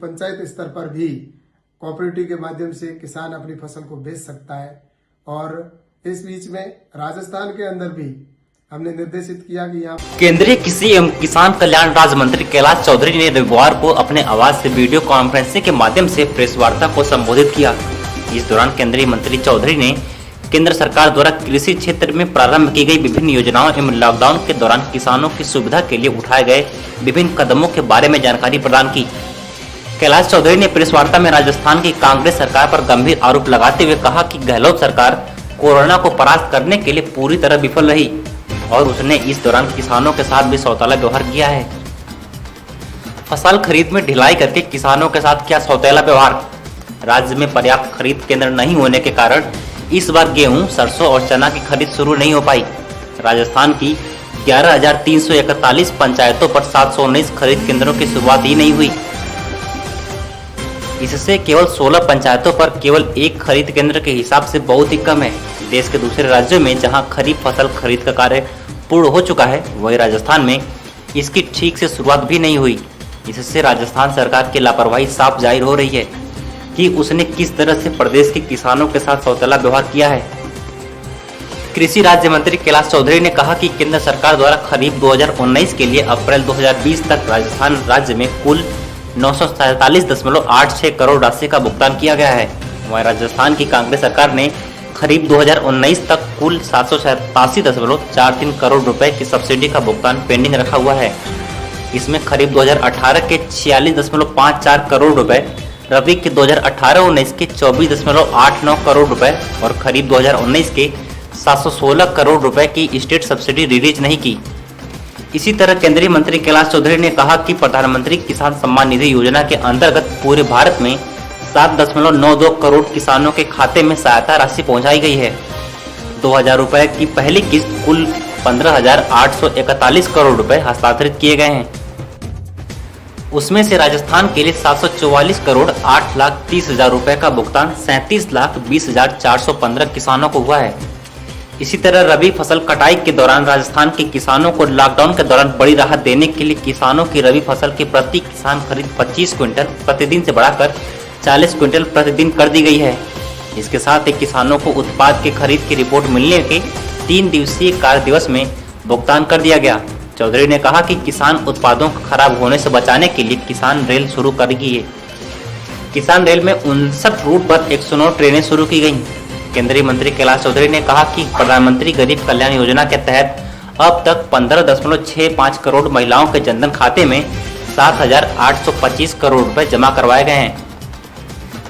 पंचायत स्तर पर भी कोऑपरेटिव के माध्यम से किसान अपनी फसल को बेच सकता है। और इस बीच में राजस्थान के अंदर भी हमने निर्देशित किया कि यहाँ केंद्रीय कृषि एवं किसान कल्याण राज्य मंत्री कैलाश चौधरी ने रविवार को अपने आवाज से वीडियो कॉन्फ्रेंसिंग के माध्यम से प्रेस वार्ता को संबोधित किया। इस दौरान केंद्रीय मंत्री चौधरी ने केंद्र सरकार द्वारा कृषि क्षेत्र में प्रारंभ की गई विभिन्न योजनाओं एवं लॉकडाउन के दौरान किसानों की सुविधा के लिए उठाए गए विभिन्न कदमों के बारे में जानकारी प्रदान की। कैलाश चौधरी ने प्रेस वार्ता में राजस्थान की कांग्रेस सरकार पर गंभीर आरोप लगाते हुए कहा कि गहलोत सरकार कोरोना को परास्त करने के लिए पूरी तरह विफल रही और उसने इस दौरान किसानों के साथ भी सौतेला व्यवहार किया है। फसल खरीद में ढिलाई करके किसानों के साथ किया सौतेला व्यवहार। राज्य में पर्याप्त खरीद केंद्र नहीं होने के कारण इस बार गेहूं, सरसों और चना की खरीद शुरू नहीं हो पाई। राजस्थान की 11,341 पंचायतों पर 719 खरीद केंद्रों की शुरुआत ही नहीं हुई। इससे केवल 16 पंचायतों पर केवल एक खरीद केंद्र के हिसाब से बहुत ही कम है। देश के दूसरे राज्यों में जहां खरीफ फसल खरीद का कार्य पूर्ण हो चुका है, वहीं राजस्थान में इसकी ठीक से शुरुआत भी नहीं हुई। इससे राजस्थान सरकार की लापरवाही साफ जाहिर हो रही है कि उसने किस तरह से प्रदेश के किसानों के साथ सौतेला व्यवहार किया है। कृषि राज्य मंत्री कैलाश चौधरी ने कहा कि केंद्र सरकार द्वारा खरीफ 2019 के लिए अप्रैल 2020 तक राजस्थान राज्य में कुल 947.86 करोड़ राशि का भुगतान किया गया है। वहीं राजस्थान की कांग्रेस सरकार ने खरीफ 2019 तक कुल 787.43 करोड़ रुपए की सब्सिडी का भुगतान पेंडिंग रखा हुआ है। इसमें खरीफ 2018 के 46.54 करोड़ रुपए, रबी के 2018-19 के 24.89 करोड़ रुपए और खरीफ 2019 के 716 करोड़ रुपए की स्टेट सब्सिडी रिलीज नहीं की। इसी तरह केंद्रीय मंत्री कैलाश चौधरी ने कहा कि प्रधानमंत्री किसान सम्मान निधि योजना के अंतर्गत पूरे भारत में 7.92 करोड़ किसानों के खाते में सहायता राशि पहुंचाई गई है। 2,000 रुपए की पहली किस्त कुल 15,841 करोड़ रुपए हस्तांतरित किए गए हैं। उसमें से राजस्थान के लिए 744 करोड़ 8,30,000 रुपए का भुगतान 37,20,415 किसानों को हुआ है। इसी तरह रबी फसल कटाई के दौरान राजस्थान के किसानों को लॉकडाउन के दौरान बड़ी राहत देने के लिए किसानों की रबी फसल की प्रति किसान खरीद 25 क्विंटल प्रतिदिन से बढ़ाकर 40 क्विंटल प्रतिदिन कर दी गई है। इसके साथ ही किसानों को उत्पाद की खरीद की रिपोर्ट मिलने के 3 दिवसीय कार्य दिवस में भुगतान कर दिया गया। चौधरी ने कहा कि किसान उत्पादों को खराब होने से बचाने के लिए किसान रेल शुरू कर दी है। किसान रेल में 59 रूट पर 109 ट्रेनें शुरू की गई। केंद्रीय मंत्री कैलाश चौधरी ने कहा कि प्रधानमंत्री गरीब कल्याण योजना के तहत अब तक 15.65 करोड़ महिलाओं के जनधन खाते में 7,825 करोड़ रुपए जमा करवाए गए हैं,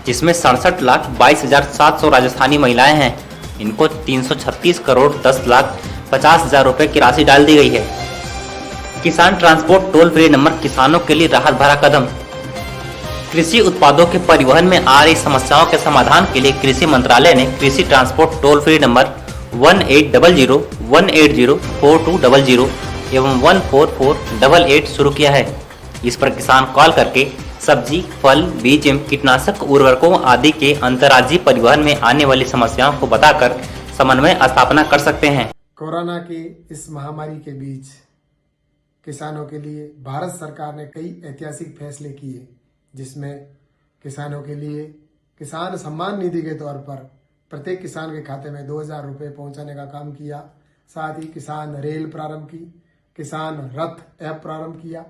जिसमें 67,22,700 राजस्थानी महिलाएं हैं। इनको 336 करोड़ 10,50,000 रुपए की राशि डाल दी गई है। किसान ट्रांसपोर्ट टोल फ्री नंबर किसानों के लिए राहत भरा कदम। कृषि उत्पादों के परिवहन में आ रही समस्याओं के समाधान के लिए कृषि मंत्रालय ने कृषि ट्रांसपोर्ट टोल फ्री नंबर 1800-180-4200 एवं 14488 शुरू किया है। इस पर किसान कॉल करके सब्जी, फल, बीज एवं कीटनाशक उर्वरकों आदि के अंतर्राज्यीय परिवहन में आने वाली समस्याओं को बताकर समन्वय स्थापना कर सकते हैं। कोरोना की इस महामारी के बीच किसानों के लिए भारत सरकार ने कई ऐतिहासिक फैसले किए, जिसमें किसानों के लिए किसान सम्मान निधि के तौर पर प्रत्येक किसान के खाते में 2,000 रुपए पहुंचाने का काम किया। साथ ही किसान रेल प्रारंभ की, किसान रथ ऐप प्रारंभ किया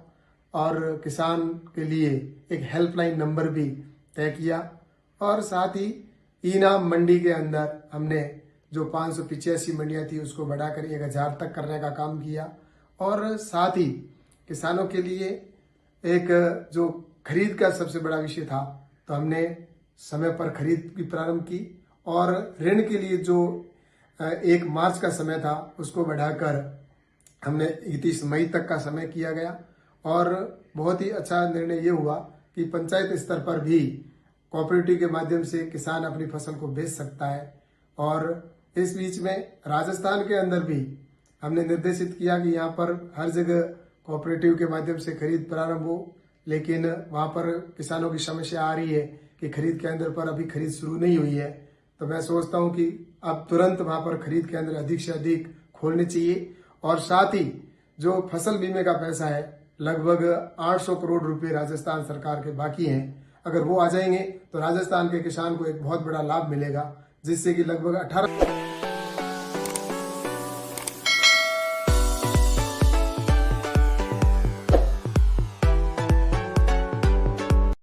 और किसान के लिए एक हेल्पलाइन नंबर भी तय किया। और साथ ही ई-नाम मंडी के अंदर हमने जो 585 मंडियां थी उसको बढ़ाकर 1,000 तक करने का काम किया। और साथ ही किसानों के लिए एक जो खरीद का सबसे बड़ा विषय था, तो हमने समय पर खरीद भी प्रारंभ की और ऋण के लिए जो 1 मार्च का समय था उसको बढ़ाकर हमने 31 मई तक का समय किया गया। और बहुत ही अच्छा निर्णय ये हुआ कि पंचायत स्तर पर भी कोऑपरेटिव के माध्यम से किसान अपनी फसल को बेच सकता है। और इस बीच में राजस्थान के अंदर भी हमने निर्देशित किया कि यहाँ पर हर जगह कोऑपरेटिव के माध्यम से खरीद प्रारंभ हो, लेकिन वहाँ पर किसानों की समस्या आ रही है कि खरीद केंद्र पर अभी खरीद शुरू नहीं हुई है। तो मैं सोचता हूँ कि अब तुरंत वहाँ पर खरीद केंद्र अधिक से अधिक खोलने चाहिए। और साथ ही जो फसल बीमे का पैसा है लगभग 800 करोड़ रुपए राजस्थान सरकार के बाकी हैं। अगर वो आ जाएंगे तो राजस्थान के किसान को एक बहुत बड़ा लाभ मिलेगा, जिससे कि लगभग 18